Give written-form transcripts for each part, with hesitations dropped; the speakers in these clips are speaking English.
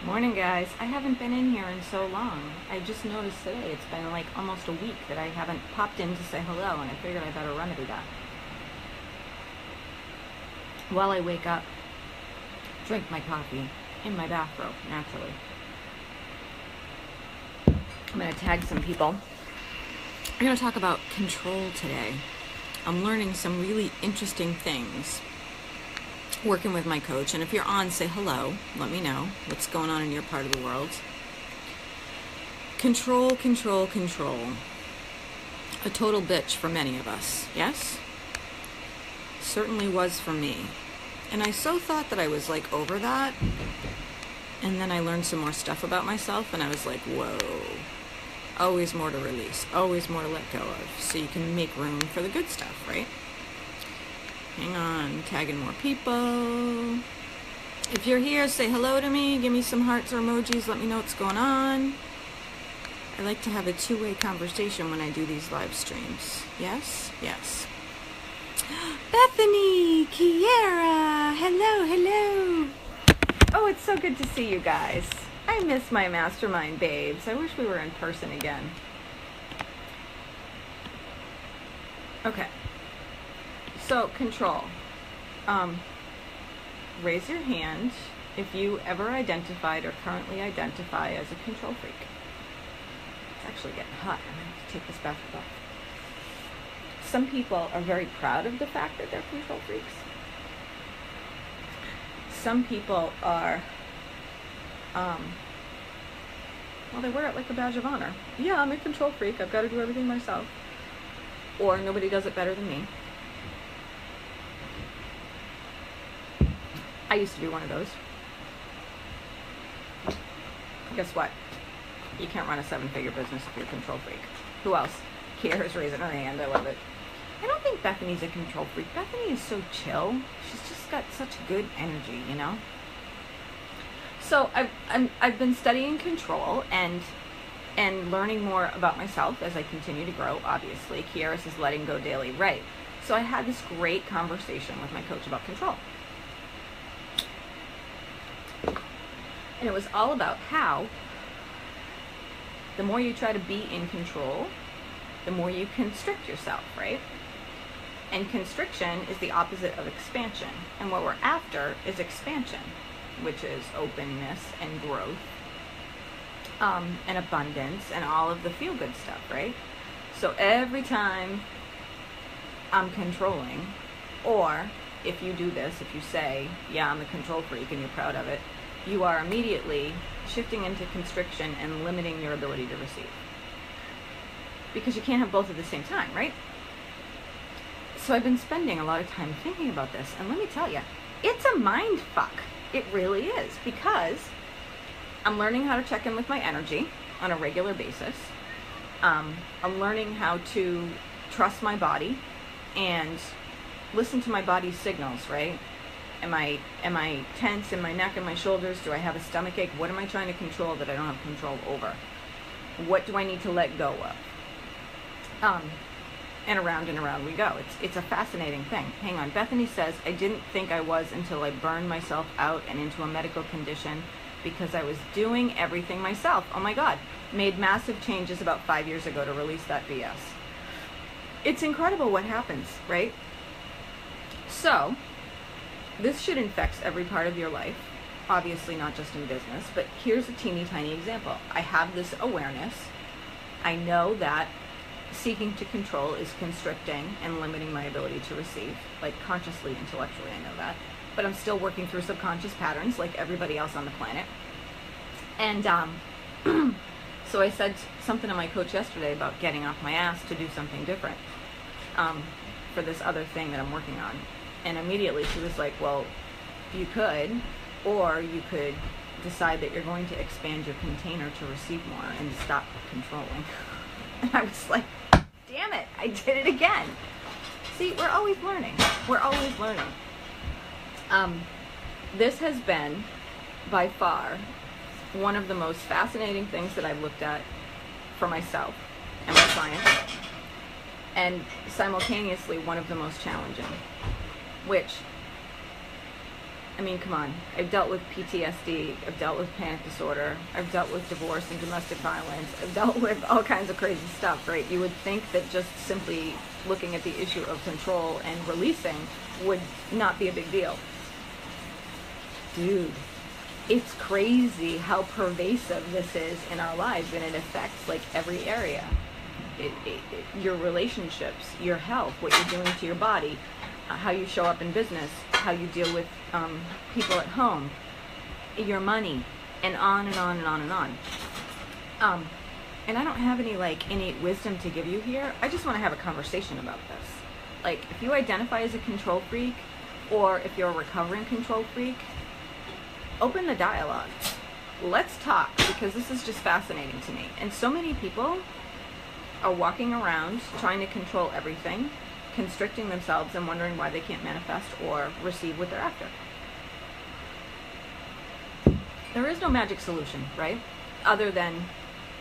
Morning, guys. I haven't been in here in so long. I just noticed today it's been like almost a week that I haven't popped in to say hello, and I figured I better remedy that. While I wake up, drink my coffee in my bathrobe, naturally. I'm going to tag some people. We're going to talk about control today. I'm learning some really interesting things working with my coach, and if you're on, say hello. Let me know what's going on in your part of the world. Control, control, control. A total bitch for many of us, yes? Certainly was for me. And I so thought that I was like over that, and then I learned some more stuff about myself, and I was like, whoa. Always more to release, always more to let go of, so you can make room for the good stuff, right? Hang on, tagging more people. If you're here, say hello to me. Give me some hearts or emojis. Let me know what's going on. I like to have a two-way conversation when I do these live streams. Yes? Yes. Bethany, Kiera, hello, hello. Oh, it's so good to see you guys. I miss my mastermind babes. I wish we were in person again. Okay. So, control. Raise your hand if you ever identified or currently identify as a control freak. It's actually getting hot. I'm going to have to take this back off. Some people are very proud of the fact that they're control freaks. Some people are, well, they wear it like a badge of honor. Yeah, I'm a control freak. I've got to do everything myself. Or nobody does it better than me. I used to be one of those. Guess what? You can't run a 7-figure business if you're a control freak. Who else? Kiera's raising her hand. I love it. I don't think Bethany's a control freak. Bethany is so chill. She's just got such good energy, you know? So I've been studying control and learning more about myself as I continue to grow, obviously. Kiera's is letting go daily, right? So I had this great conversation with my coach about control. And it was all about how the more you try to be in control, the more you constrict yourself, right? And constriction is the opposite of expansion. And what we're after is expansion, which is openness and growth, and abundance and all of the feel-good stuff, right? So every time I'm controlling, or if you do this, if you say, yeah, I'm a control freak and you're proud of it, you are immediately shifting into constriction and limiting your ability to receive. Because you can't have both at the same time, right? So I've been spending a lot of time thinking about this, and let me tell you, it's a mind fuck. It really is, because I'm learning how to check in with my energy on a regular basis. I'm learning how to trust my body and listen to my body's signals, right? Am I tense in my neck and my shoulders? Do I have a stomach ache? What am I trying to control that I don't have control over? What do I need to let go of? And around we go. It's a fascinating thing. Hang on. Bethany says, I didn't think I was until I burned myself out and into a medical condition because I was doing everything myself. Oh my God. Made massive changes about 5 years ago to release that BS. It's incredible what happens, right? So, this should infect every part of your life, obviously not just in business, but here's a teeny tiny example. I have this awareness. I know that seeking to control is constricting and limiting my ability to receive, like consciously, intellectually, I know that, but I'm still working through subconscious patterns like everybody else on the planet. And so I said something to my coach yesterday about getting off my ass to do something different for this other thing that I'm working on. And immediately she was like, well, you could, or you could decide that you're going to expand your container to receive more and stop controlling. And I was like, damn it, I did it again. See, we're always learning. We're always learning. This has been, by far, one of the most fascinating things that I've looked at for myself and my clients, and simultaneously one of the most challenging. Which, I mean, come on. I've dealt with PTSD. I've dealt with panic disorder. I've dealt with divorce and domestic violence. I've dealt with all kinds of crazy stuff, right? You would think that just simply looking at the issue of control and releasing would not be a big deal. Dude, it's crazy how pervasive this is in our lives, and it affects like every area. Your relationships, your health, what you're doing to your body, how you show up in business, how you deal with people at home, your money, and on and on and on and on. And I don't have any like innate wisdom to give you here. I just want to have a conversation about this. Like, if you identify as a control freak, or if you're a recovering control freak, open the dialogue. Let's talk, because this is just fascinating to me. And so many people are walking around trying to control everything, constricting themselves and wondering why they can't manifest or receive what they're after. There is no magic solution, right? Other than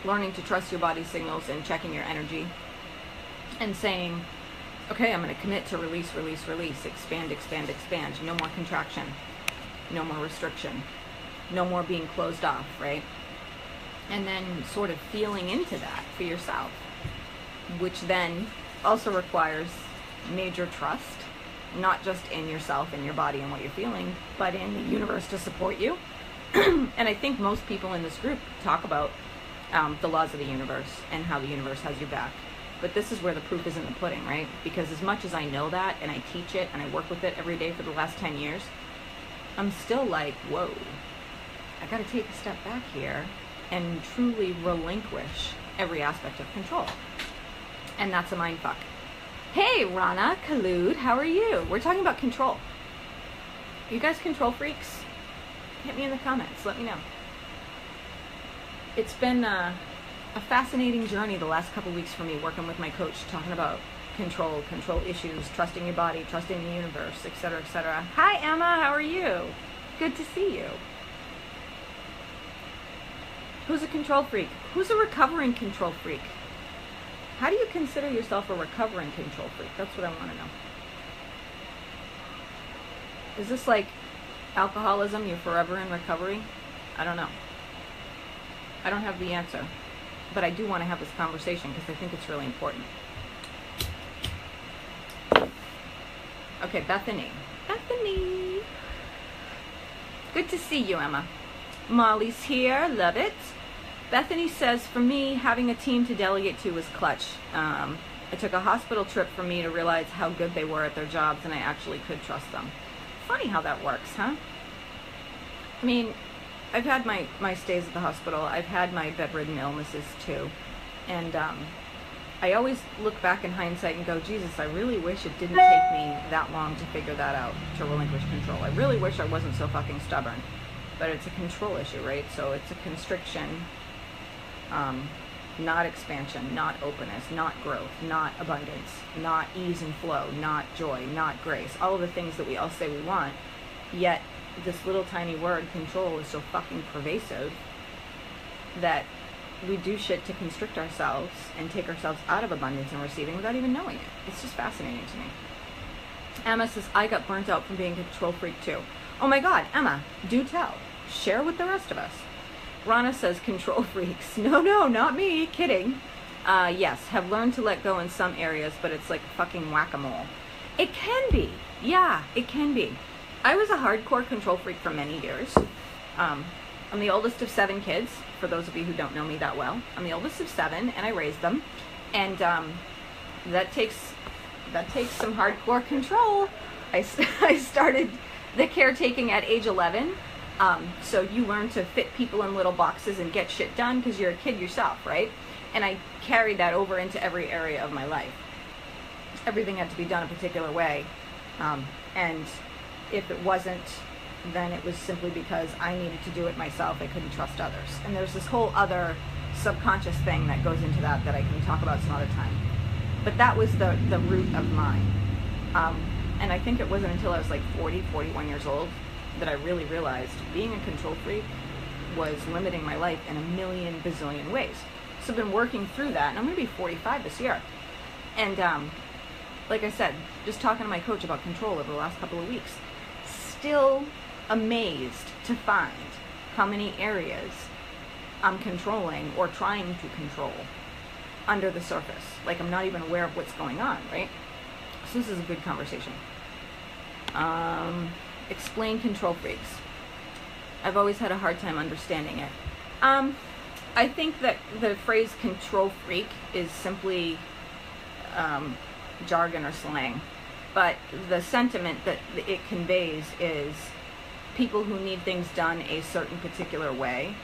learning to trust your body's signals and checking your energy and saying, okay, I'm going to commit to release, release, release, expand, expand, expand. No more contraction, no more restriction, no more being closed off, right? And then sort of feeling into that for yourself, which then also requires major trust, not just in yourself and your body and what you're feeling, but in the universe to support you. And I think most people in this group talk about the laws of the universe and how the universe has your back. But this is where the proof is in the pudding, right? Because as much as I know that, and I teach it, and I work with it every day for the last 10 years, I'm still like, whoa, I gotta take a step back here and truly relinquish every aspect of control. And that's a mind fuck. Hey, Rana, Khalud, how are you? We're talking about control. Are you guys control freaks? Hit me in the comments, let me know. It's been a fascinating journey the last couple weeks for me, working with my coach, talking about control issues, trusting your body, trusting the universe, etc., etc. Hi, Emma, how are you? Good to see you. Who's a control freak? Who's a recovering control freak? How do you consider yourself a recovering control freak? That's what I want to know. Is this like alcoholism, you're forever in recovery? I don't know. I don't have the answer. But I do want to have this conversation because I think it's really important. Okay, Bethany. Bethany! Good to see you, Emma. Molly's here. Love it. Bethany says, for me, having a team to delegate to was clutch. It took a hospital trip for me to realize how good they were at their jobs, and I actually could trust them. Funny how that works, huh? I mean, I've had my stays at the hospital. I've had my bedridden illnesses too. And I always look back in hindsight and go, Jesus, I really wish it didn't take me that long to figure that out, to relinquish control. I really wish I wasn't so fucking stubborn. But it's a control issue, right? So it's a constriction, not expansion, not openness, not growth, not abundance, not ease and flow, not joy, not grace. All of the things that we all say we want, yet this little tiny word, control, is so fucking pervasive that we do shit to constrict ourselves and take ourselves out of abundance and receiving without even knowing it. It's just fascinating to me. Emma says, I got burnt out from being a control freak too. Oh my God, Emma, do tell. Share with the rest of us. Rana says, control freaks. No, not me. Kidding. Yes, have learned to let go in some areas, but it's like fucking whack-a-mole. It can be. Yeah, it can be. I was a hardcore control freak for many years. I'm the oldest of 7 kids, for those of you who don't know me that well. I'm the oldest of 7, and I raised them. And that takes some hardcore control. I started the caretaking at age 11. So you learn to fit people in little boxes and get shit done because you're a kid yourself, right? And I carried that over into every area of my life. Everything had to be done a particular way. And if it wasn't, then it was simply because I needed to do it myself. I couldn't trust others. And there's this whole other subconscious thing that goes into that I can talk about some other time. But that was the root of mine. And I think it wasn't until I was like 40, 41 years old that I really realized being a control freak was limiting my life in a million bazillion ways. So I've been working through that, and I'm going to be 45 this year. And like I said, just talking to my coach about control over the last couple of weeks, still amazed to find how many areas I'm controlling or trying to control under the surface. Like, I'm not even aware of what's going on, right? So this is a good conversation. Explain control freaks. I've always had a hard time understanding it. I think that the phrase control freak is simply jargon or slang. But the sentiment that it conveys is people who need things done a certain particular way.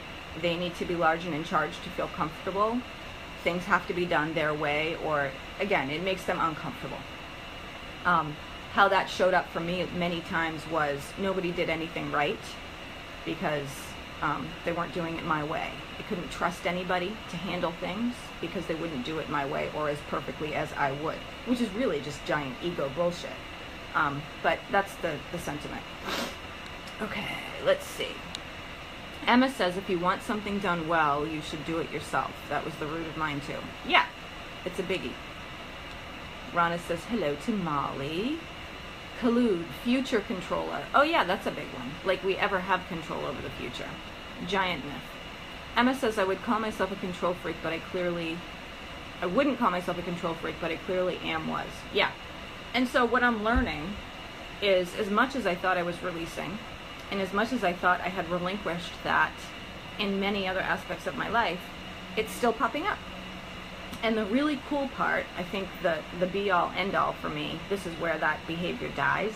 They need to be large and in charge to feel comfortable. Things have to be done their way, or, again, it makes them uncomfortable. How that showed up for me many times was nobody did anything right because they weren't doing it my way. I couldn't trust anybody to handle things because they wouldn't do it my way or as perfectly as I would, which is really just giant ego bullshit. But that's the sentiment. Okay, let's see. Emma says, if you want something done well, you should do it yourself. That was the root of mine too. Yeah, it's a biggie. Rana says, hello to Molly. Collude, future controller. Oh yeah, that's a big one. Like we ever have control over the future. Giant myth. Emma says, I would call myself a control freak, but I wouldn't call myself a control freak, but I clearly was. Yeah. And so what I'm learning is, as much as I thought I was releasing, and as much as I thought I had relinquished that in many other aspects of my life, it's still popping up. And the really cool part, I think the be-all, end-all for me, this is where that behavior dies,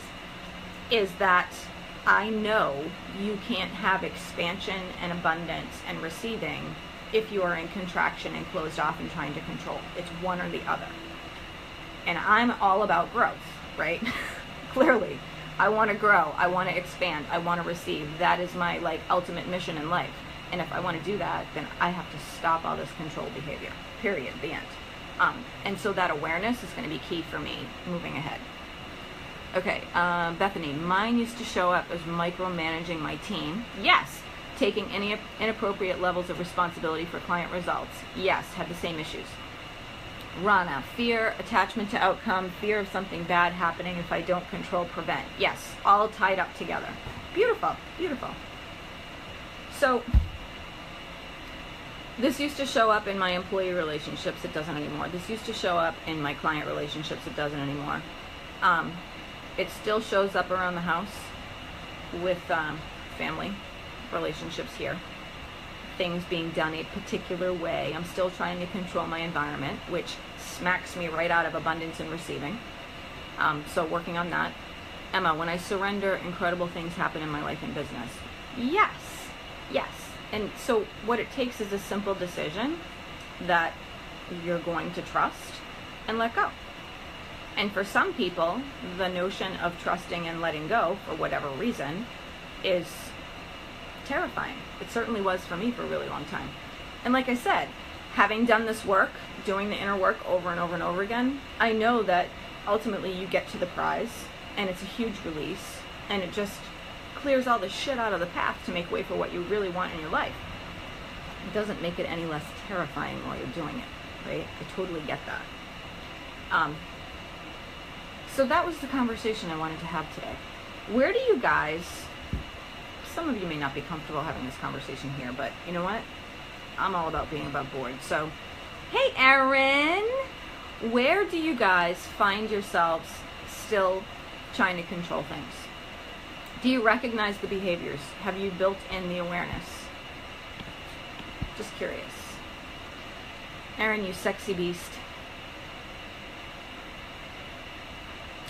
is that I know you can't have expansion and abundance and receiving if you are in contraction and closed off and trying to control. It's one or the other. And I'm all about growth, right? Clearly. I want to grow. I want to expand. I want to receive. That is my ultimate mission in life. And if I want to do that, then I have to stop all this control behavior. Period. The end. And so that awareness is going to be key for me moving ahead. Okay, Bethany, mine used to show up as micromanaging my team. Yes. Taking any inappropriate levels of responsibility for client results. Yes, had the same issues. Rana, fear, attachment to outcome, fear of something bad happening if I don't control, prevent. Yes, all tied up together. Beautiful, beautiful. So, this used to show up in my employee relationships. It doesn't anymore. This used to show up in my client relationships. It doesn't anymore. It still shows up around the house with family relationships here. Things being done a particular way. I'm still trying to control my environment, which smacks me right out of abundance and receiving. So working on that. Emma, when I surrender, incredible things happen in my life and business. Yes, yes. And so what it takes is a simple decision that you're going to trust and let go. And for some people, the notion of trusting and letting go, for whatever reason, is terrifying. It certainly was for me for a really long time. And like I said, having done this work, doing the inner work over and over and over again, I know that ultimately you get to the prize, and it's a huge release, and it just clears all the shit out of the path to make way for what you really want in your life. It doesn't make it any less terrifying while you're doing it, right? I totally get that. So that was the conversation I wanted to have today. Where do you guys, some of you may not be comfortable having this conversation here, but you know what? I'm all about being above board. So, hey Erin, where do you guys find yourselves still trying to control things? Do you recognize the behaviors? Have you built in the awareness? Just curious. Erin, you sexy beast.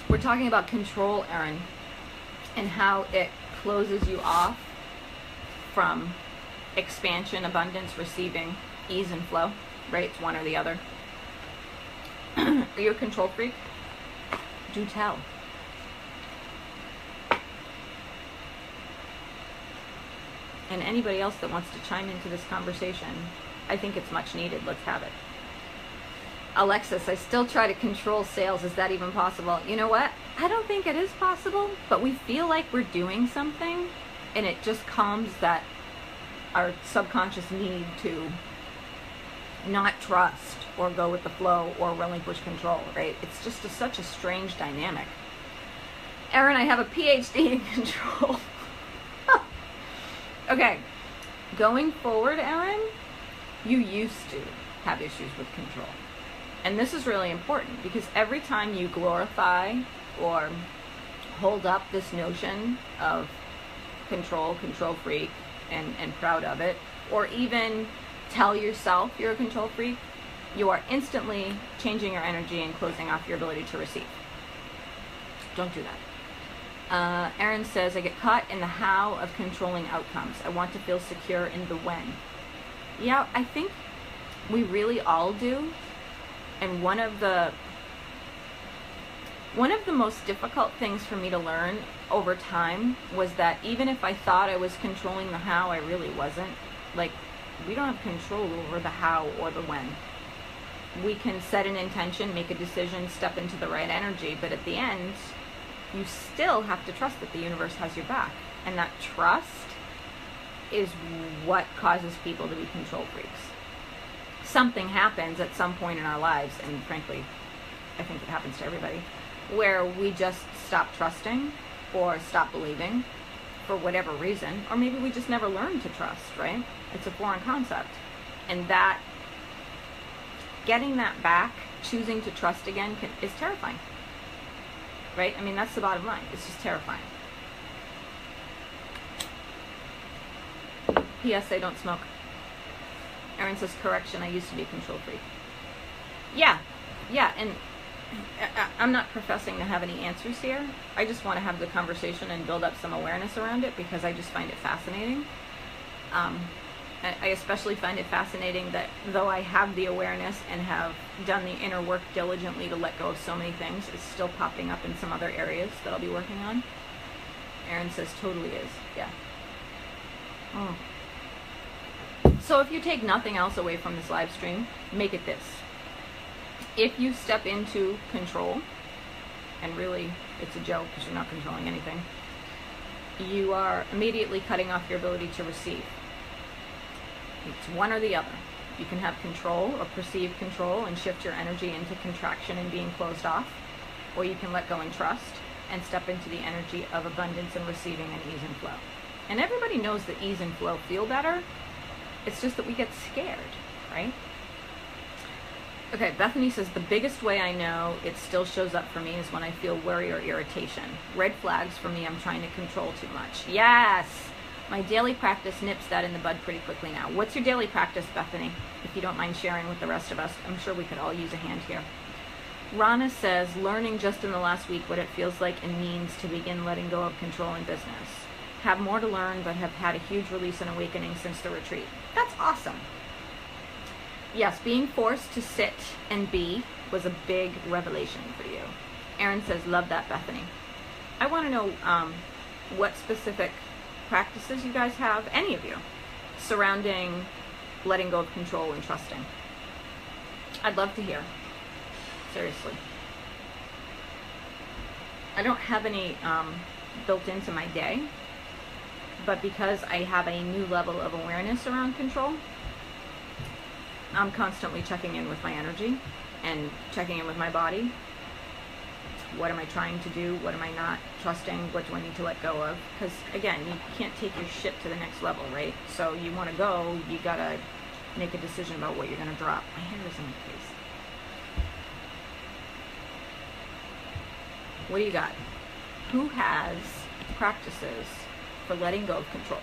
We're talking about control, Erin, and how it closes you off from expansion, abundance, receiving, ease and flow, right? It's one or the other. Are you a control freak? Do tell. And anybody else that wants to chime into this conversation, I think it's much needed. Let's have it. Alexis, I still try to control sales. Is that even possible? You know what? I don't think it is possible, but we feel like we're doing something, and it just calms that our subconscious need to not trust or go with the flow or relinquish control, right? It's just such a strange dynamic. Erin, I have a PhD in control. Okay, going forward, Erin, you used to have issues with control. And this is really important because every time you glorify or hold up this notion of control freak, and proud of it, or even tell yourself you're a control freak, you are instantly changing your energy and closing off your ability to receive. Don't do that. Erin says, I get caught in the how of controlling outcomes. I want to feel secure in the when. Yeah, I think we really all do. And one of the most difficult things for me to learn over time was that even if I thought I was controlling the how, I really wasn't. Like, we don't have control over the how or the when. We can set an intention, make a decision, step into the right energy, but at the end, you still have to trust that the universe has your back. And that trust is what causes people to be control freaks. Something happens at some point in our lives, and frankly, I think it happens to everybody, where we just stop trusting or stop believing for whatever reason, or maybe we just never learned to trust, right? It's a foreign concept. And that, getting that back, choosing to trust again is terrifying, right? I mean, that's the bottom line. It's just terrifying. P.S. I don't smoke. Erin says, correction, I used to be a control freak. Yeah, and I'm not professing to have any answers here. I just want to have the conversation and build up some awareness around it because I just find it fascinating. I especially find it fascinating that though I have the awareness and have done the inner work diligently to let go of so many things, it's still popping up in some other areas that I'll be working on. Erin says, totally is. Yeah. Oh. So if you take nothing else away from this live stream, make it this. If you step into control, and really it's a joke because you're not controlling anything, you are immediately cutting off your ability to receive. It's one or the other. You can have control or perceive control and shift your energy into contraction and being closed off, or you can let go and trust and step into the energy of abundance and receiving and ease and flow. And everybody knows that ease and flow feel better. It's just that we get scared, right? Okay, Bethany says, the biggest way I know it still shows up for me is when I feel worry or irritation. Red flags for me, I'm trying to control too much. Yes! My daily practice nips that in the bud pretty quickly now. What's your daily practice, Bethany? If you don't mind sharing with the rest of us, I'm sure we could all use a hand here. Rana says, learning just in the last week what it feels like and means to begin letting go of control in business. Have more to learn, but have had a huge release and awakening since the retreat. That's awesome. Yes, being forced to sit and be was a big revelation for you. Erin says, love that, Bethany. I want to know what specific practices you guys have, any of you, surrounding letting go of control and trusting. I'd love to hear. Seriously. I don't have any built into my day, but because I have a new level of awareness around control, I'm constantly checking in with my energy and checking in with my body. What am I trying to do? What am I not trusting? What do I need to let go of? Because again, you can't take your shit to the next level, right? So you want to go, you gotta make a decision about what you're gonna drop. My hair is in my face. What do you got? Who has practices for letting go of control?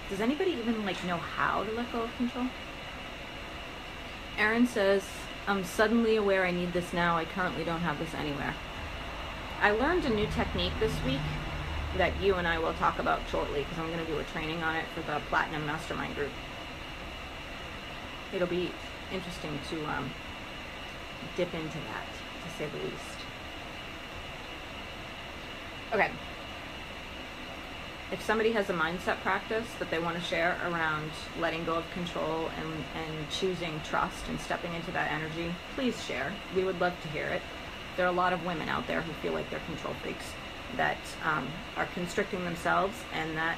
Does anybody even know how to let go of control? Erin says, I'm suddenly aware I need this now. I currently don't have this anywhere. I learned a new technique this week that you and I will talk about shortly because I'm going to do a training on it for the Platinum Mastermind group. It'll be interesting to dip into that, to say the least. Okay. If somebody has a mindset practice that they want to share around letting go of control and choosing trust and stepping into that energy, please share. We would love to hear it. There are a lot of women out there who feel like they're control freaks, that are constricting themselves, and that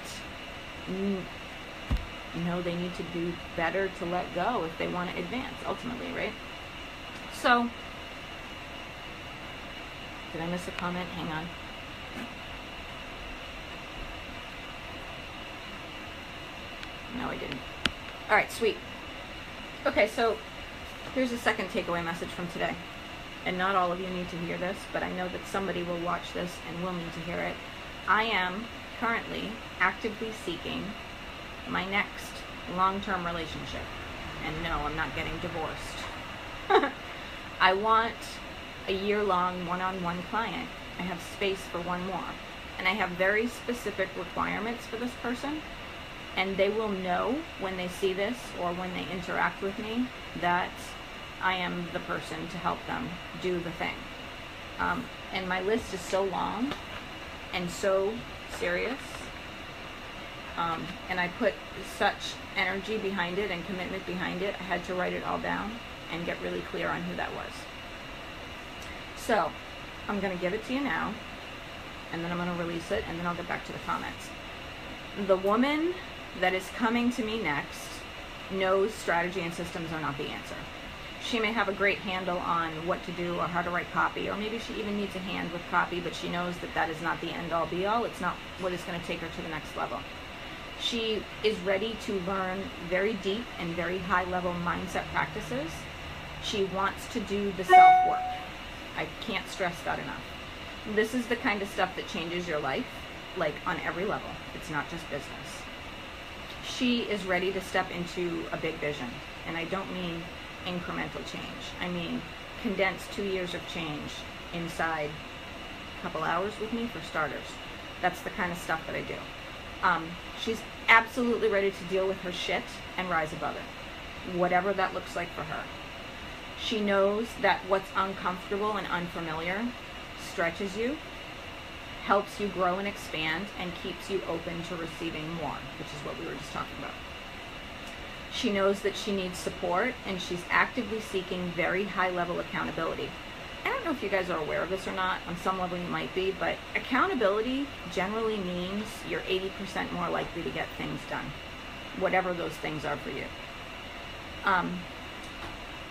they need to do better to let go if they want to advance ultimately, right? So Did I miss a comment? Hang on. No, I didn't. All right, sweet. Okay, so here's a second takeaway message from today. And not all of you need to hear this, but I know that somebody will watch this and will need to hear it. I am currently actively seeking my next long-term relationship. And no, I'm not getting divorced. I want a year-long one-on-one client. I have space for one more. And I have very specific requirements for this person. And they will know when they see this or when they interact with me that I am the person to help them do the thing. And my list is so long and so serious. And I put such energy behind it and commitment behind it. I had to write it all down and get really clear on who that was. So I'm going to give it to you now, and then I'm going to release it, and then I'll get back to the comments. The woman that is coming to me next knows strategy and systems are not the answer. She may have a great handle on what to do or how to write copy, or maybe she even needs a hand with copy, but she knows that that is not the end-all be-all. It's not what is going to take her to the next level. She is ready to learn very deep and very high-level mindset practices. She wants to do the self-work. I can't stress that enough. This is the kind of stuff that changes your life, like on every level. It's not just business. She is ready to step into a big vision, and I don't mean incremental change. I mean condensed 2 years of change inside a couple hours with me, for starters. That's the kind of stuff that I do. She's absolutely ready to deal with her shit and rise above it, whatever that looks like for her. She knows that what's uncomfortable and unfamiliar stretches you, helps you grow and expand, and keeps you open to receiving more, which is what we were just talking about. She knows that she needs support, and she's actively seeking very high-level accountability. I don't know if you guys are aware of this or not. On some level you might be, but accountability generally means you're 80% more likely to get things done, whatever those things are for you.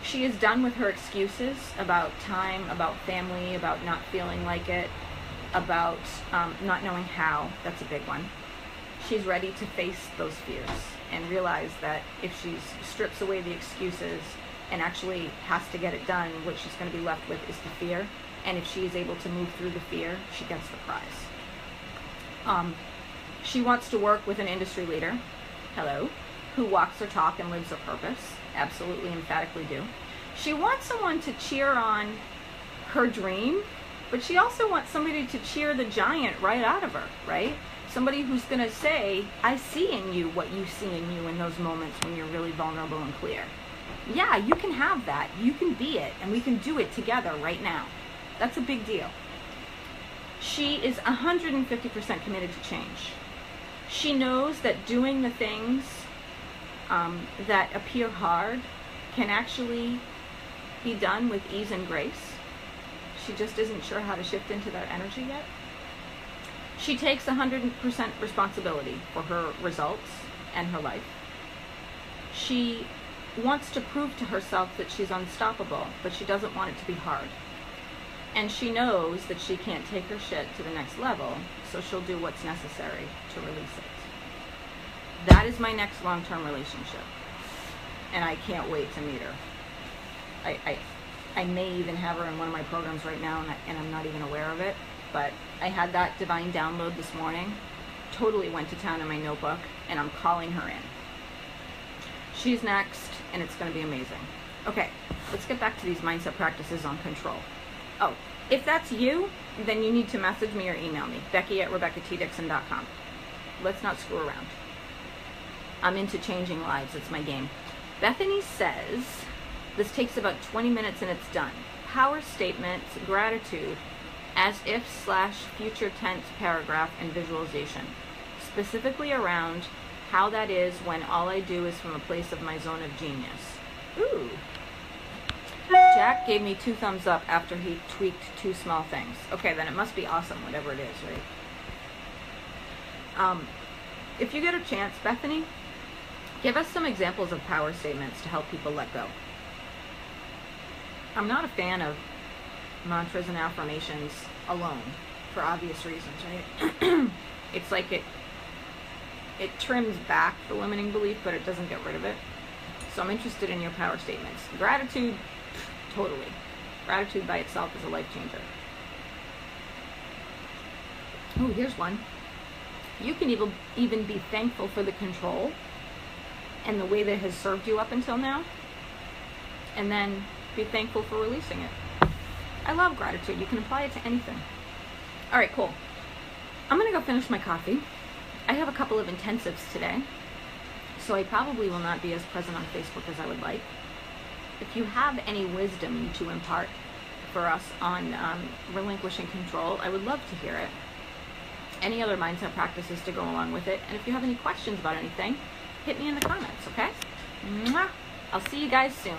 She is done with her excuses about time, about family, about not feeling like it, about not knowing how. That's a big one. She's ready to face those fears and realize that if she strips away the excuses and actually has to get it done, what she's going to be left with is the fear. And if she is able to move through the fear, she gets the prize. She wants to work with an industry leader, hello, who walks her talk and lives her purpose. Absolutely, emphatically do. She wants someone to cheer on her dream, but she also wants somebody to cheer the giant right out of her, right? Somebody who's going to say, I see in you what you see in you in those moments when you're really vulnerable and clear. Yeah, you can have that. You can be it, and we can do it together right now. That's a big deal. She is 150% committed to change. She knows that doing the things that appear hard can actually be done with ease and grace. She just isn't sure how to shift into that energy yet. She takes 100% responsibility for her results and her life. She wants to prove to herself that she's unstoppable, but she doesn't want it to be hard. And she knows that she can't take her shit to the next level, so she'll do what's necessary to release it. That is my next long-term relationship, and I can't wait to meet her. I may even have her in one of my programs right now, and I'm not even aware of it, but I had that divine download this morning, totally went to town in my notebook, and I'm calling her in. She's next, and it's going to be amazing. Okay, let's get back to these mindset practices on control. Oh, if that's you, then you need to message me or email me, Becky@RebeccaTDickson.com. Let's not screw around. I'm into changing lives. It's my game. Bethany says, this takes about 20 minutes and it's done. Power statements, gratitude, as if / future tense paragraph and visualization. Specifically around how that is when all I do is from a place of my zone of genius. Ooh. Jack gave me 2 thumbs up after he tweaked 2 small things. Okay, then it must be awesome, whatever it is, right? If you get a chance, Bethany, give us some examples of power statements to help people let go. I'm not a fan of mantras and affirmations alone for obvious reasons, right? It's like it trims back the limiting belief, but it doesn't get rid of it. So I'm interested in your power statements. Gratitude, totally. Gratitude by itself is a life changer. Oh, here's one. You can even be thankful for the control and the way that has served you up until now, and then be thankful for releasing it. I love gratitude. You can apply it to anything. All right, cool. I'm going to go finish my coffee. I have a couple of intensives today, so I probably will not be as present on Facebook as I would like. If you have any wisdom to impart for us on relinquishing control, I would love to hear it. Any other mindset practices to go along with it. And if you have any questions about anything, hit me in the comments, okay? Mwah! I'll see you guys soon.